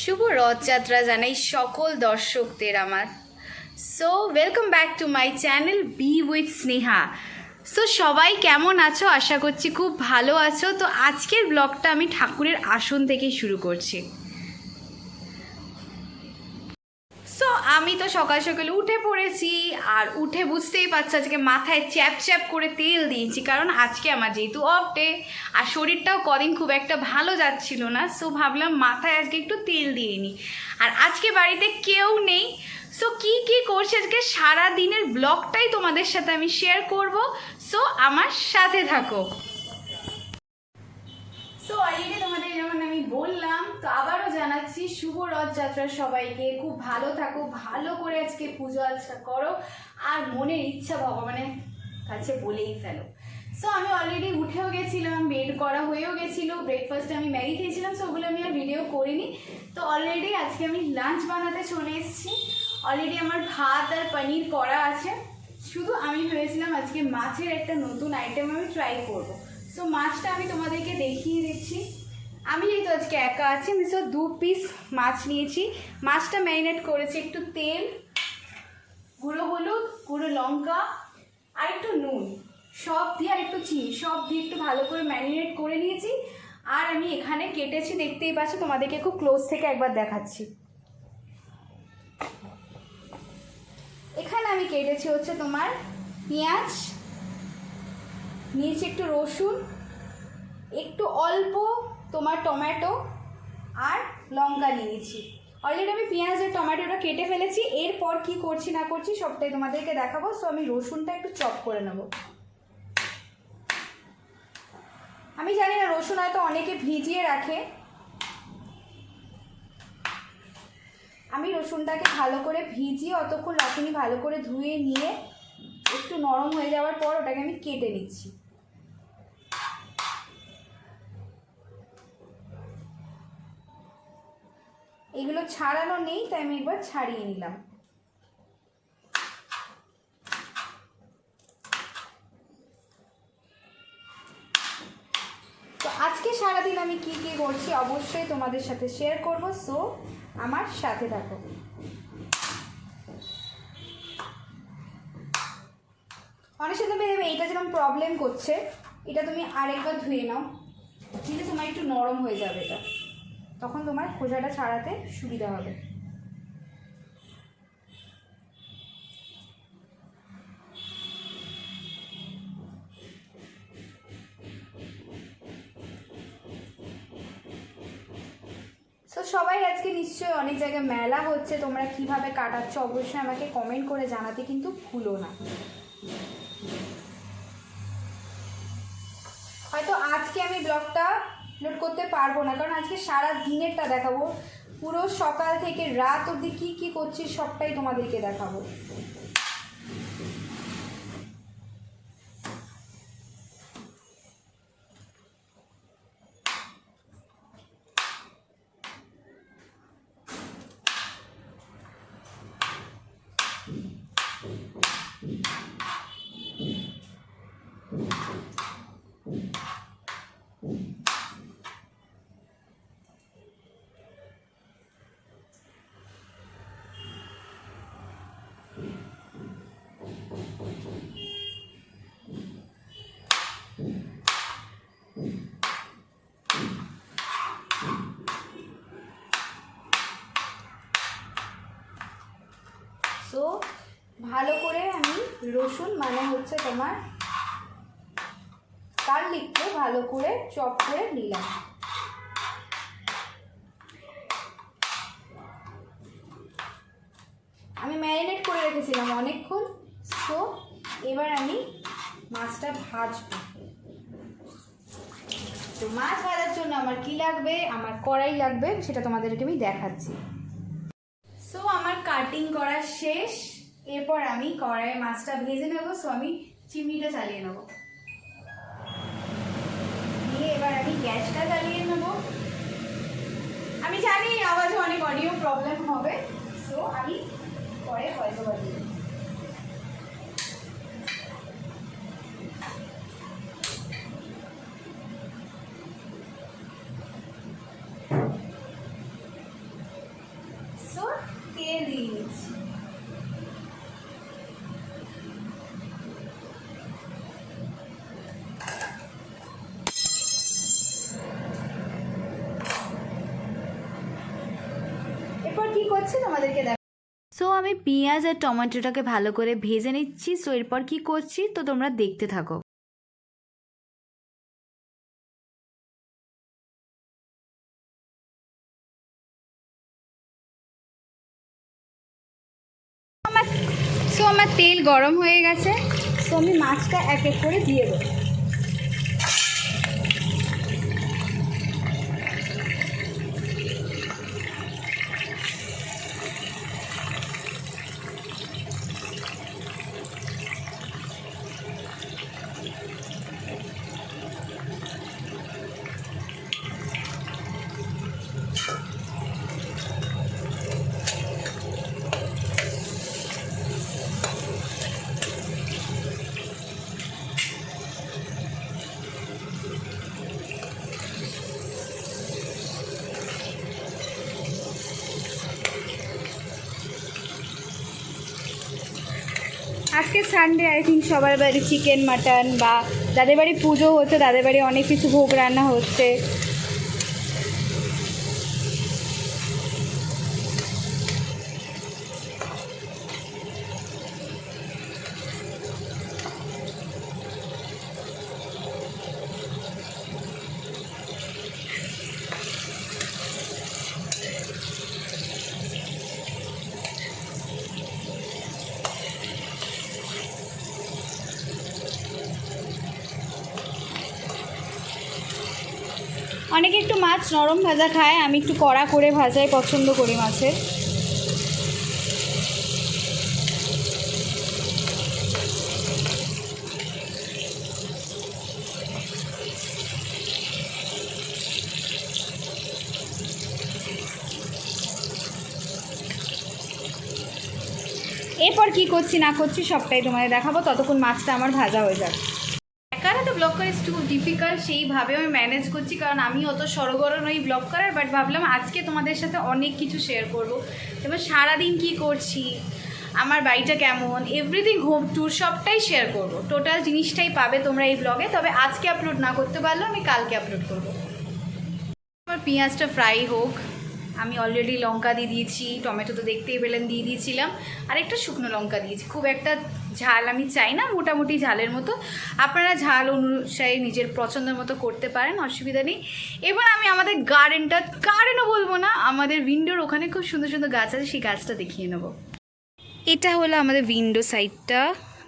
শুভ রথযাত্রা জানাই সকল দর্শকদের আমার। So welcome back to my channel B with Sneha. So সবাই কেমন আছো? আশা করছি খুব ভালো আছো। তো আজকের ব্লগটা আমি ঠাকুরের আসন থেকেই শুরু করছি। সো আমি তো সকাল সকালে উঠে পড়েছি, আর উঠে বুঝতেই পারছো আজকে মাথায় চ্যাপ চ্যাপ করে তেল দিয়েছি, কারণ আজকে আমার যেহেতু অফ ডে আর শরীরটাও কদিন খুব একটা ভালো যাচ্ছিল না। সো ভাবলাম মাথায় আজকে একটু তেল দিয়ে নিই। আর আজকে বাড়িতে কেউ নেই। সো কি কি করছি আজকে সারা দিনের ব্লগটাই তোমাদের সাথে আমি শেয়ার করব। সো আমার সাথে থাকো। সো অলরেডি তোমাদের যেমন আমি বললাম, তো আবারও জানাচ্ছি শুভ রথযাত্রা সবাইকে। খুব ভালো থাকো, ভালো করে আজকে পুজো আর্চা করো, আর মনের ইচ্ছা ভগবানের কাছে বলেই ফেলো। সো আমি অলরেডি উঠেও গেছিলাম, বেড করা হয়েও গেছিলো, ব্রেকফাস্টে আমি ম্যাগি খেয়েছিলাম, সো ওগুলো আমি আর ভিডিও করিনি। তো অলরেডি আজকে আমি লাঞ্চ বানাতে চলে এসেছি। অলরেডি আমার ভাত আর পনির করা আছে, শুধু আমি ভেবেছিলাম আজকে মাছের একটা নতুন আইটেম আমি ট্রাই করবো। সো মাছটা আমি তোমাদেরকে দেখিয়ে দিচ্ছি। আমি যেহেতু আজকে একা আছি, আমি 2 পিস মাছ নিয়েছি। মাছটা ম্যারিনেট করেছি একটু তেল, গুঁড়ো হলুদ, গুঁড়ো লঙ্কা আর একটু নুন সব দিয়ে, আর একটু চিনি সব দিয়ে একটু ভালো করে ম্যারিনেট করে নিয়েছি। আর আমি এখানে কেটেছি, দেখতেই পাচ্ছ, তোমাদেরকে খুব ক্লোজ থেকে একবার দেখাচ্ছি। এখানে আমি কেটেছি হচ্ছে তোমার পেঁয়াজ, নিয়েছি একটু রসুন, একটু অল্প তোমার টমেটো আর লঙ্কা নিয়েছি। অলরেডি আমি পেঁয়াজ আর টমেটোটা কেটে ফেলেছি। এরপর কি করছি না করছি সবটাই তোমাদেরকে দেখাবো। সো আমি রসুনটা একটু চপ করে নেব। আমি জানি না রসুন হয়তো অনেকে ভিজিয়ে রাখে, আমি রসুনটাকে ভালো করে ভিজিয়ে অতক্ষণ রাখিনি, ভালো করে ধুয়ে নিয়ে একটু নরম হয়ে যাওয়ার পর ওটাকে আমি কেটে নিচ্ছি। এগুলো ছাড়ানো নেই, তাই আমি একবার ছাড়িয়ে নিলাম। তো আজকে সারাদিন আমি কি কি করছি অবশ্যই তোমাদের সাথে শেয়ার করব। সো আমার সাথে থাকো। অনেক সাথে দেবে এইটা যেরকম প্রবলেম করছে, এটা তুমি আরেকবার ধুয়ে নাও, দিলে তোমার একটু নরম হয়ে যাবে, এটা তখন তোমার খোসাটা ছাড়াতে সুবিধা হবে। সো সবাই আজকে নিশ্চয়ই অনেক জায়গায় মেলা হচ্ছে, তোমরা কিভাবে কাটাচ্ছ অবশ্যই আমাকে কমেন্ট করে জানাতে কিন্তু ভুলো না। হয়তো আজকে আমি ব্লগটা আপলোড করতে পারবো না, কারণ আজকে সারা দিনেরটা দেখাবো, পুরো সকাল থেকে রাত অবধি কী কী করছি সবটাই তোমাদেরকে দেখাবো। সো ভালো করে আমি রসুন মানে হচ্ছে তোমার গার্লিককে ভালো করে চপ করে নিলাম। আমি ম্যারিনেট করে রেখেছিলাম অনেকক্ষণ। সো এবার আমি মাছটা ভাজবো। তো মাছ ভাজার জন্য আমার কি লাগবে, আমার কড়াই লাগবে, সেটা তোমাদেরকে আমি দেখাচ্ছি। সো আমার কাটিং করা শেষ, এরপর আমি কড়াইয়ে মাছটা ভেজে নেব। সো আমি চিমনিটা চালিয়ে নেব, নিয়ে এবার আমি গ্যাসটা জ্বালিয়ে নেব। আমি জানি আওয়াজে অনেক অডিও প্রবলেম হবে, সো আমি পরে হয়তো বাজিয়ে দেব। তেল দিয়ে নিচ্ছি। এরপর কি করছি তোমাদেরকে দেখো। সো আমি পেঁয়াজ আর টমেটোটাকে ভালো করে ভেজে নিচ্ছি। সো এরপর কি করছি তো তোমরা দেখতে থাকো। আমার তেল গরম হয়ে গেছে। সো আমি মাছটা এক এক করে দিয়ে দেবো। আজকে সানডে, আই থিঙ্ক সবার বাড়ি চিকেন মাটন, বা যাদের বাড়ি পুজো হচ্ছে তাদের বাড়ি অনেক কিছু ভোগ রান্না হচ্ছে। অনেকে একটু মাছ নরম ভাজা খায়, আমি একটু কড়া করে ভাজাই পছন্দ করি মাছের। এরপর কি করছি না করছি সবটাই তোমাদের দেখাবো, ততক্ষণ মাছটা আমার ভাজা হয়ে যাবে। একারা তো ব্লগ করা একটু ডিফিকাল্ট, সেইভাবে আমি ম্যানেজ করছি, কারণ আমি অত সরগর নই ব্লগ করার। বাট ভাবলাম আজকে তোমাদের সাথে অনেক কিছু শেয়ার করবো। এবার সারাদিন কি করছি, আমার বাড়িটা কেমন, এভরিথিং হোম ট্যুর সবটাই শেয়ার করব। টোটাল জিনিসটাই পাবে তোমরা এই ব্লগে। তবে আজকে আপলোড না করতে পারলেও আমি কালকে আপলোড করব। আমার পেঁয়াজটা ফ্রাই হোক। আমি অলরেডি লঙ্কা দিয়ে দিয়েছি, টমেটো তো দেখতেই পেলেন দিয়ে দিয়েছিলাম, আর একটা শুকনো লঙ্কা দিয়েছি। খুব একটা ঝাল আমি চাই না, মোটামুটি ঝালের মতো। আপনারা ঝাল অনুসারে নিজের পছন্দের মতো করতে পারেন, অসুবিধা নেই। এবার আমি আমাদের গার্ডেনও বলবো না, আমাদের উইন্ডোর ওখানে খুব সুন্দর সুন্দর গাছ আছে, সেই গাছটা দেখিয়ে নেব। এটা হলো আমাদের উইন্ডো সাইডটা।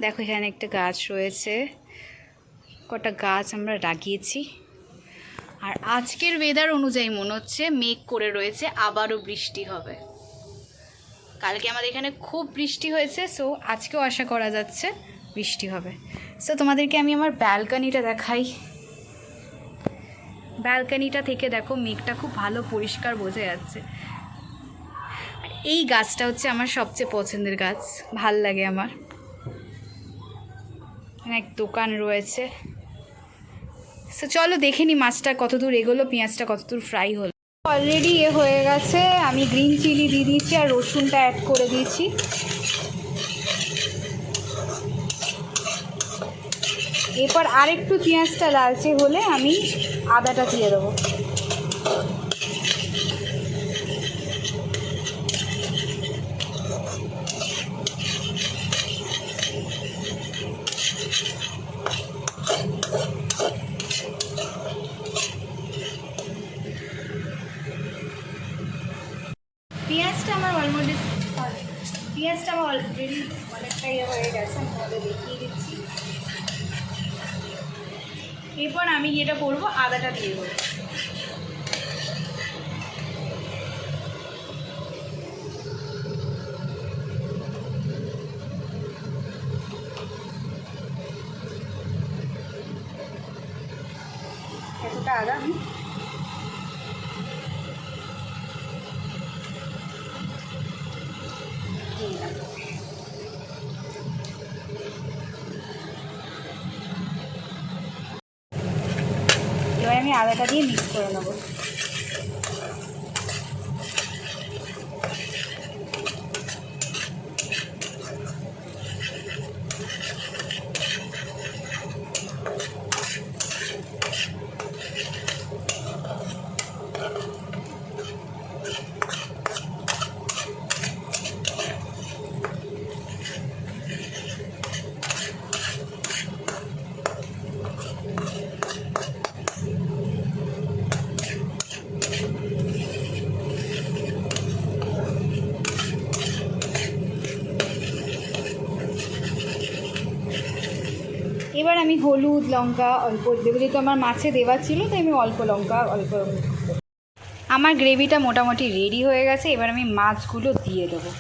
দেখো এখানে একটা গাছ রয়েছে, কটা গাছ আমরা লাগিয়েছি। আর আজকের ওয়েদার অনুযায়ী মনে হচ্ছে মেঘ করে রয়েছে, আবারও বৃষ্টি হবে। কালকে আমাদের এখানে খুব বৃষ্টি হয়েছে, সো আজকেও আশা করা যাচ্ছে বৃষ্টি হবে। সো তোমাদেরকে আমি আমার ব্যালকনিটা দেখাই। ব্যালকনিটা থেকে দেখো মেঘটা খুব ভালো পরিষ্কার বোঝা যাচ্ছে। এই গাছটা হচ্ছে আমার সবচেয়ে পছন্দের গাছ, ভাল লাগে আমার। এক দোকান রয়েছে। সো চলো দেখে নি মাছটা কতদূর এগোলো, পেঁয়াজটা কতদূর ফ্রাই হলো। অলরেডি হয়ে গেছে, আমি গ্রিন চিলি দিয়ে দিয়েছি আর রসুনটা অ্যাড করে দিয়েছি। এরপর আরেকটু পেঁয়াজটা লালচে হলে আমি আদাটা দিয়ে দেবো। পেঁয়াজটা আমার অলরেডি অনেকটাই হয়ে গেছে, আমি তোমাদের দেখিয়ে দিচ্ছি। এরপর আমি যেটা করবো আদাটা দিয়ে দেবো। এতটা আদা আমি এবার আমি আদাটা দিয়ে মিক্স করে নেবো। এবার আমি হলুদ লঙ্কা অল্প দেবো, যেহেতু আমার মাছে দেওয়া ছিল তাই আমি অল্প লঙ্কা অল্প। আমার গ্রেভিটা মোটামুটি রেডি হয়ে গেছে, এবার আমি মাছগুলো দিয়ে দেবো।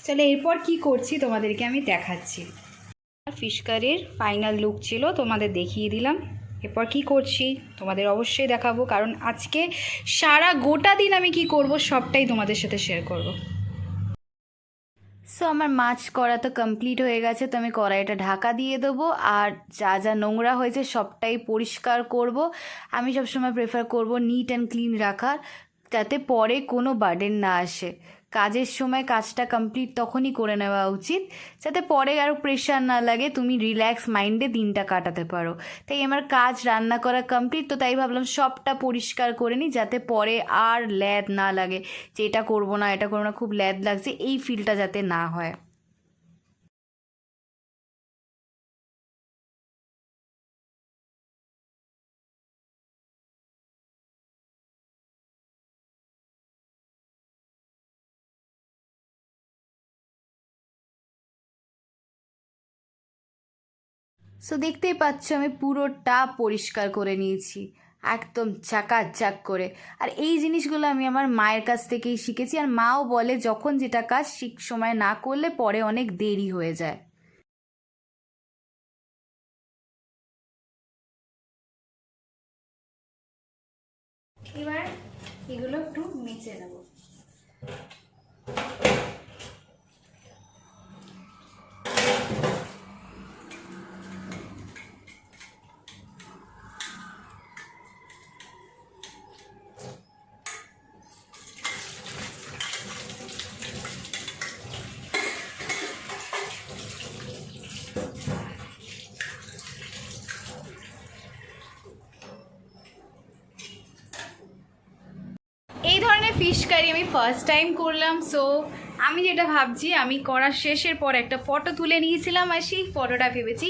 চলো এরপর কি করছি তোমাদেরকে আমি দেখাচ্ছি। ফিশ কারির ফাইনাল লুক ছিল, তোমাদের দেখিয়ে দিলাম। এরপর কি করছি তোমাদের অবশ্যই দেখাবো, কারণ আজকে সারা গোটা দিন আমি কি করব সবটাই তোমাদের সাথে শেয়ার করব। সো আমার মাছ করা তো কমপ্লিট হয়ে গেছে, তো আমি কড়াইটা ঢাকা দিয়ে দেবো। আর যা যা নোংরা হয়েছে সবটাই পরিষ্কার করব। আমি সবসময় প্রেফার করব নিট অ্যান্ড ক্লিন রাখার, যাতে পরে কোনো বার্ডেন না আসে। কাজের সময় কাজটা কমপ্লিট তখনই করে নেওয়া উচিত, যাতে পরে আরও প্রেশার না লাগে, তুমি রিল্যাক্স মাইন্ডে দিনটা কাটাতে পারো। তাই আমার কাজ রান্না করা কমপ্লিট, তো তাই ভাবলাম সবটা পরিষ্কার করে নিই, যাতে পরে আর ল্যাদ না লাগে, যে এটা করবো না এটা করবো না, খুব ল্যাদ লাগছে, এই ফিলটা যাতে না হয়। সো দেখতেই পাচ্ছ আমি পুরোটা পরিষ্কার করে নিয়েছি, একদম চাকাচাক করে। আর এই জিনিসগুলো আমি আমার মায়ের কাছ থেকেই শিখেছি, আর মাও বলে যখন যেটা কাজ ঠিক সময় না করলে পরে অনেক দেরি হয়ে যায়। এবার এগুলো একটু মেচে নেবো। এই ধরনের ফিশ কারি আমি ফার্স্ট টাইম করলাম। সো আমি যেটা ভাবছি, আমি করার শেষের পর একটা ফটো তুলে নিয়েছিলাম, আর সেই ফটোটা ভেবেছি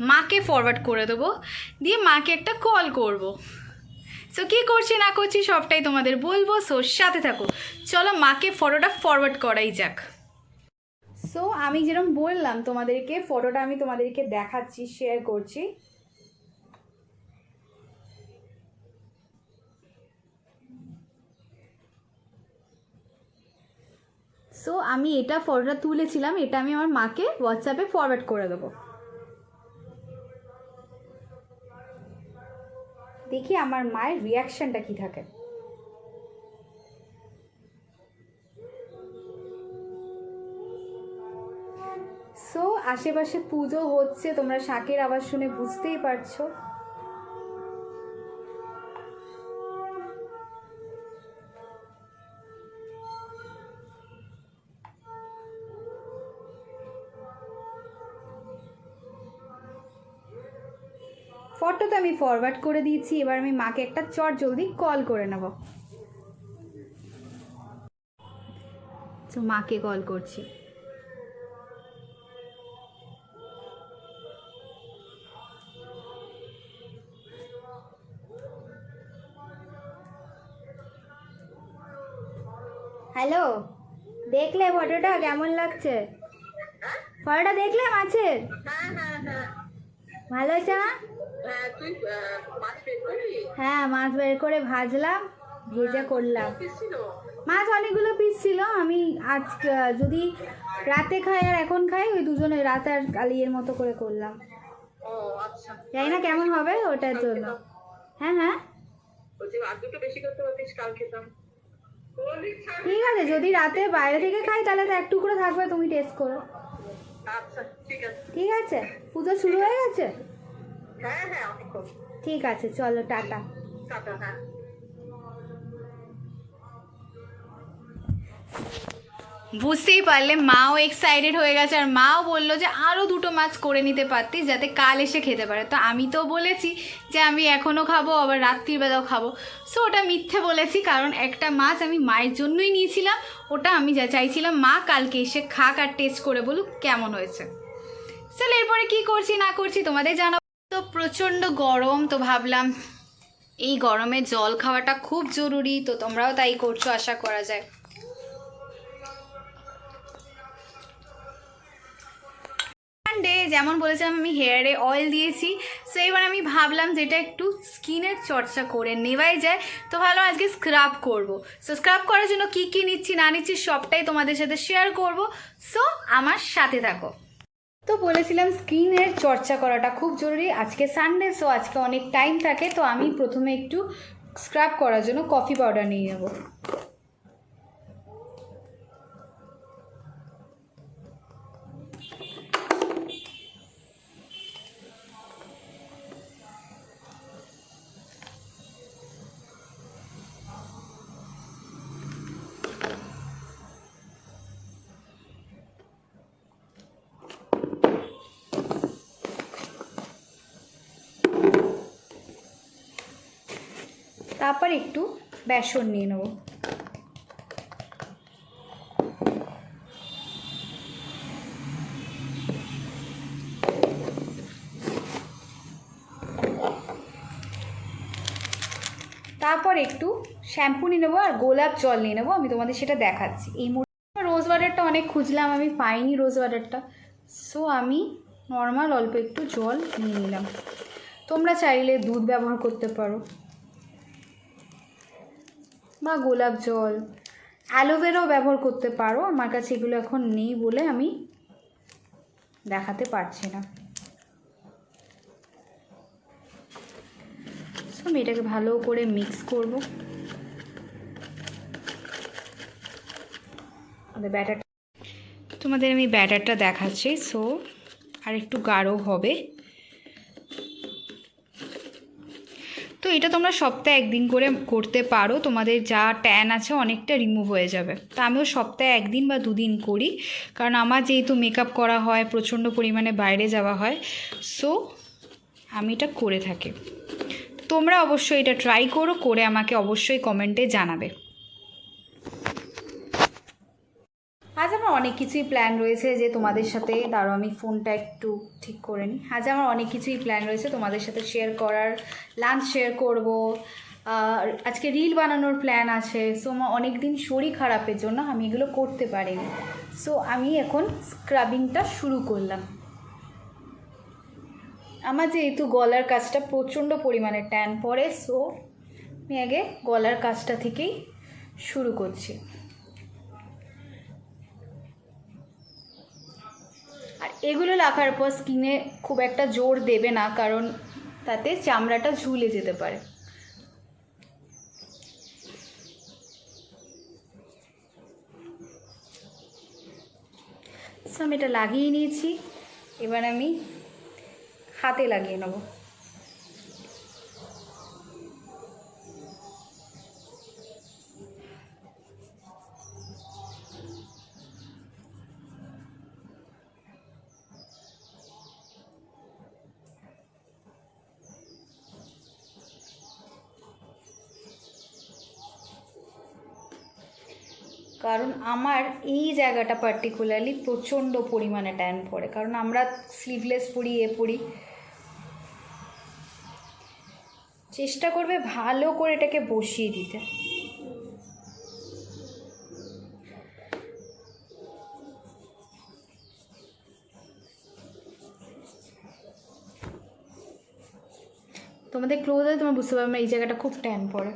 মাকে ফরওয়ার্ড করে দেবো, দিয়ে মাকে একটা কল করব। সো কী করছি না করছি সবটাই তোমাদের বলবো, সো সাথে থাকো। চলো মাকে ফটোটা ফরওয়ার্ড করাই যাক। সো আমি যেরকম বললাম তোমাদেরকে, ফটোটা আমি তোমাদেরকে দেখাচ্ছি, শেয়ার করছি। সো আমি এটা ফটোটা তুলেছিলাম, এটা আমি আমার মাকে হোয়াটসঅ্যাপে ফরওয়ার্ড করে দেবো। দেখি আমার মায়ের রিয়াকশানটা কি থাকে। সো আশেপাশে পুজো হচ্ছে, তোমরা শাকের আওয়াজ শুনে বুঝতেই পারছো। ফটো তো আমি ফরওয়ার্ড করে দিয়েছি, এবার আমি মাকে একটা চট জলদি কল করে নেব। তো মাকে কল করছি। হ্যালো, দেখলে ফটোটা কেমন লাগছে? ফটোটা দেখলে মাছের? ভালো হয়েছে না? হ্যাঁ, মাছ বের করে ভাজলাম, ভেজে করলাম। মাছ অনেকগুলো পিস ছিল, আমি আজ যদি রাতে খাই আর এখন খাই, ওই দুজনে রাত আর কালিয়ের মতো করে করলাম। জানি না কেমন হবে, ওটার জন্য। হ্যাঁ হ্যাঁ ঠিক আছে, যদি রাতে বাইরে থেকে খাই তাহলে তো এক টুকরো থাকবে, তুমি টেস্ট করো। ঠিক আছে, পুজো শুরু হয়ে গেছে? ঠিক আছে, চলো টাটা। বুঝতেই পারলে মাও এক্সাইটেড হয়ে গেছে, আর মাও বললো যে আরও 2টো মাছ করে নিতে পারতিস যাতে কাল এসে খেতে পারে। তো আমি তো বলেছি যে আমি এখনও খাবো, আবার রাত্রিবেলাও খাবো। সো ওটা মিথ্যে বলেছি, কারণ একটা মাছ আমি মায়ের জন্যই নিয়েছিলাম। ওটা আমি যা চাইছিলাম মা কালকে এসে খাক আর টেস্ট করে বলুক কেমন হয়েছে। চল এরপরে কি করছি না করছি তোমাদের জানাবো। তো প্রচণ্ড গরম, তো ভাবলাম এই গরমে জল খাওয়াটা খুব জরুরি, তো তোমরাও তাই করছো আশা করা যায়। যেমন বলেছিলাম আমি হেয়ারে অয়েল দিয়েছি, সো এবার আমি ভাবলাম যেটা একটু স্কিনের চর্চা করে নেওয়াই যায়, তো ভাবলাম আজকে স্ক্রাব করব। সো স্ক্রাব করার জন্য কি কি নিচ্ছি না নিচ্ছি সবটাই তোমাদের সাথে শেয়ার করব, সো আমার সাথে থাকো। তো বলেছিলাম স্কিনের চর্চা করাটা খুব জরুরি, আজকে সানডে, সো আজকে অনেক টাইম থাকে। তো আমি প্রথমে একটু স্ক্রাব করার জন্য কফি পাউডার নিয়ে নেব। তারপর একটু বেসন নিয়ে নেব। তারপর একটু শ্যাম্পু নিয়ে নেবো আর গোলাপ জল নিয়ে নেবো, আমি তোমাদের সেটা দেখাচ্ছি। এই রোজ ওয়াটারটা অনেক খুঁজলাম, আমি পাইনি রোজ ওয়াটারটা, সো আমি নর্মাল অল্প একটু জল নিয়ে নিলাম। তোমরা চাইলে দুধ ব্যবহার করতে পারো বা গোলাপ জল, অ্যালোভেরাও ব্যবহার করতে পারো। আমার কাছে এগুলো এখন নেই বলে আমি দেখাতে পারছি না। সো আমি এটাকে ভালো করে মিক্স করব। ব্যাটারটা তোমাদের আমি ব্যাটারটা দেখাচ্ছি, সো আর একটু গাঢ় হবে। তো এটা তোমরা সপ্তাহে একদিন করে করতে পারো, তোমাদের যা ট্যান আছে অনেকটা রিমুভ হয়ে যাবে। তো আমিও সপ্তাহে 1 দিন বা 2 দিন করি, কারণ আমার যেহেতু মেকআপ করা হয়, প্রচণ্ড পরিমাণে বাইরে যাওয়া হয়, সো আমি এটা করে থাকি। তোমরা অবশ্যই এটা ট্রাই করো, করে আমাকে অবশ্যই কমেন্টে জানাবে। আজ আমার অনেক কিছুই প্ল্যান রয়েছে যে তোমাদের সাথে, দাঁড়াও আমি ফোনটা একটু ঠিক করে নিই। আজ আমার অনেক কিছুই প্ল্যান রয়েছে তোমাদের সাথে শেয়ার করার, লাঞ্চ শেয়ার করব, আজকে রিল বানানোর প্ল্যান আছে। সো আমার অনেক দিন শরীর খারাপের জন্য আমি এগুলো করতে পারিনি, সো আমি এখন স্ক্রাবিংটা শুরু করলাম। আমার যেহেতু গলার কাজটা প্রচণ্ড পরিমাণে ট্যান পড়ে, সো আমি আগে গলার কাজটা থেকেই শুরু করছি। আর এগুলো লাগার পর স্কিনে খুব একটা জোর দেবে না, কারণ তাতে চামড়াটা ঝুলে যেতে পারে। আমি এটা লাগিয়ে নিয়েছি, এবার আমি হাতে লাগিয়ে নেব। কারণ আমার এই জায়গাটা পার্টিকুলারলি প্রচণ্ড পরিমাণে ট্যান পড়ে, কারণ আমরা স্লিভলেস পরি, পরি। চেষ্টা করবে ভালো করে এটাকে বসিয়ে দিতে। তোমাদের ক্লোজ হলে তোমরা বুঝতে পারবে এই জায়গাটা খুব ট্যান পড়ে।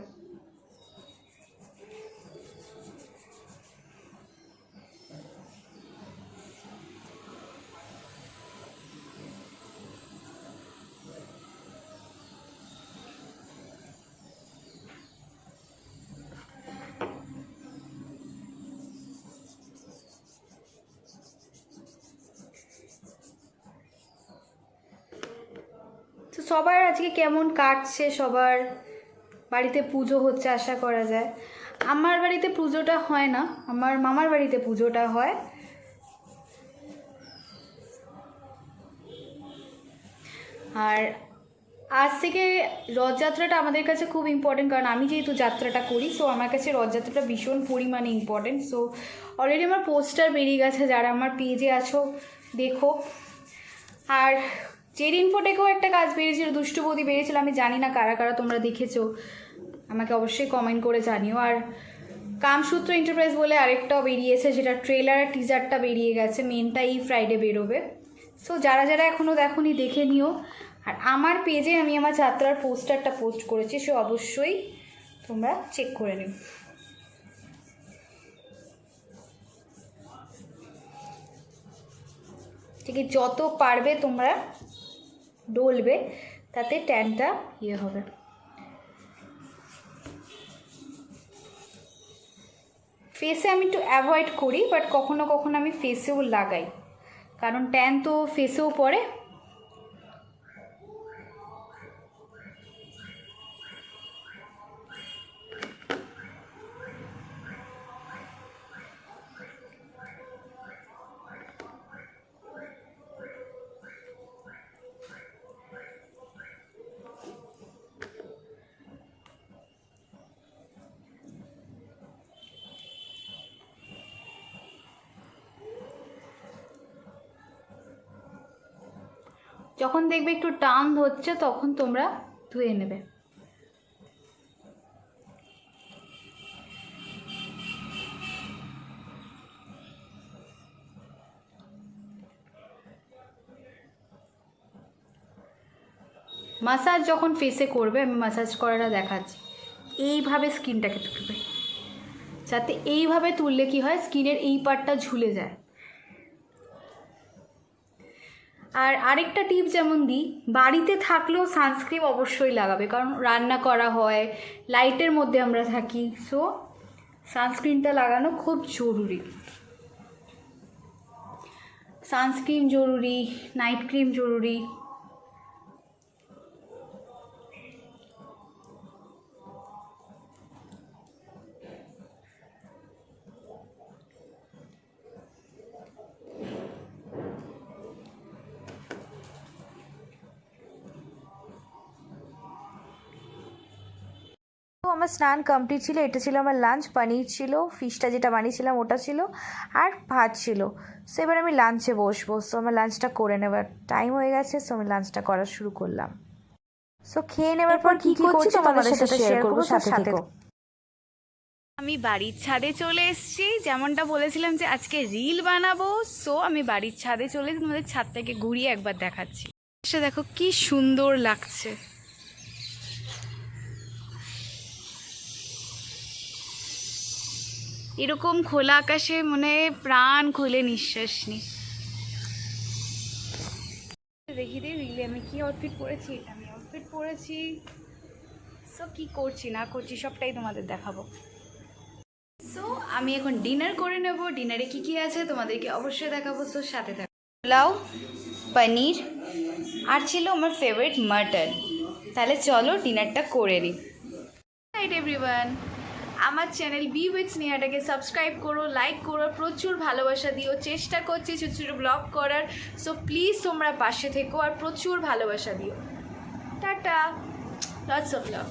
তো সবার আজকে কেমন কাটছে, সবার বাড়িতে পুজো হচ্ছে আশা করা যায়। আমার বাড়িতে পুজোটা হয় না, আমার মামার বাড়িতে পুজোটা হয়। আর আজ থেকে রথযাত্রাটা আমাদের কাছে খুব ইম্পর্টেন্ট, কারণ আমি যেহেতু যাত্রাটা করি, সো আমার কাছে রথযাত্রাটা ভীষণ পরিমাণে ইম্পর্টেন্ট। সো অলরেডি আমার পোস্টার বেরিয়ে গেছে, যারা আমার পেজে আছো দেখো। আর জেড ইনফোটেকেও একটা কাজ বেরিয়েছিল, দুষ্টু বৌদি বেরিয়েছিল, আমি জানি না কারা কারা তোমরা দেখেছো, আমাকে অবশ্যই কমেন্ট করে জানিও। আর কামসূত্র এন্টারপ্রাইজ বলে আরেকটাও বেরিয়েছে, যেটা ট্রেলার আর টিজারটা বেরিয়ে গেছে, মেনটা এই ফ্রাইডে বেরোবে। সো যারা যারা এখনও দেখোনি দেখে নিও। আর আমার পেজে আমি আমার যাত্রার পোস্টারটা পোস্ট করেছি, সো অবশ্যই তোমরা চেক করে নিও। ঠিক আছে, যত পারবে তোমরা ডলবে, তাতে ট্যানটা ইয়ে হবে। ফেসে আমি একটু অ্যাভয়েড করি, বাট কখনো কখনো আমি ফেসেও লাগাই, কারণ ট্যান তো ফেসেও পড়ে। যখন দেখবে একটু টান হচ্ছে তখন তোমরা ধুয়ে নেবে। মাসাজ যখন ফেসে করবে, আমি মাসাজ করাটা দেখাচ্ছি, এইভাবে স্কিনটাকে তুলবে, যাতে এইভাবে তুললে কি হয়, স্কিনের এই পার্টটা ঝুলে যায়। আর আরেকটা টিপ যেমন দিই, বাড়িতে থাকলেও সানস্ক্রিন অবশ্যই লাগাবে, কারণ রান্না করা হয়, লাইটের মধ্যে আমরা থাকি, সো সানস্ক্রিনটা লাগানো খুব জরুরি। সানস্ক্রিন জরুরি, নাইট ক্রিম জরুরি। তো আমার স্নান কমপ্লিট ছিল, এটা ছিল আমার লাঞ্চ, পনির ছিল, ফিশটা যেটা বানিয়েছিলাম ওটা ছিল, আর ভাত ছিল। সো এবার আমি লাঞ্চে বসবো, সো আমার লাঞ্চটা করে নেবার টাইম হয়ে গেছে, সো আমি লাঞ্চটা করা শুরু করলাম। সো খেয়ে নেবার পর কী কী করছি তোমাদের সাথে শেয়ার করবো, সাথে থেকো। আমি বাড়ির ছাদে চলে এসেছি, যেমনটা বলেছিলাম যে আজকে রিল বানাবো, সো আমি বাড়ির ছাদে চলে তোমাদের ছাদটাকে ঘুরিয়ে একবার দেখাচ্ছি। সে দেখো কি সুন্দর লাগছে। এরকম খোলা আকাশে মনে প্রাণ খুলে নিঃশ্বাস নি। দেখি দে রিলে আমি কি আউটফিট পরেছি, এটা আমি আউটফিট পরেছি। সো কি করছি না করছি সবটাই তোমাদের দেখাবো। সো আমি এখন ডিনার করে নেব, ডিনারে কি কি আছে তোমাদেরকে অবশ্যই দেখাবো, সো সাথে থাকো। পোলাও, পনির, আর ছিল আমার ফেভারিট মাটন। তাহলে চলো ডিনারটা করে নিই। হাই এভরিওয়ান, আমার চ্যানেল বি উইথ স্নেহাটাকে সাবস্ক্রাইব করো, লাইক করো, প্রচুর ভালোবাসা দিও। চেষ্টা করছি ছোটো ছোটো ব্লগ করার, সো প্লিজ তোমরা পাশে থেকো আর প্রচুর ভালোবাসা দিও। Tata, lots of love.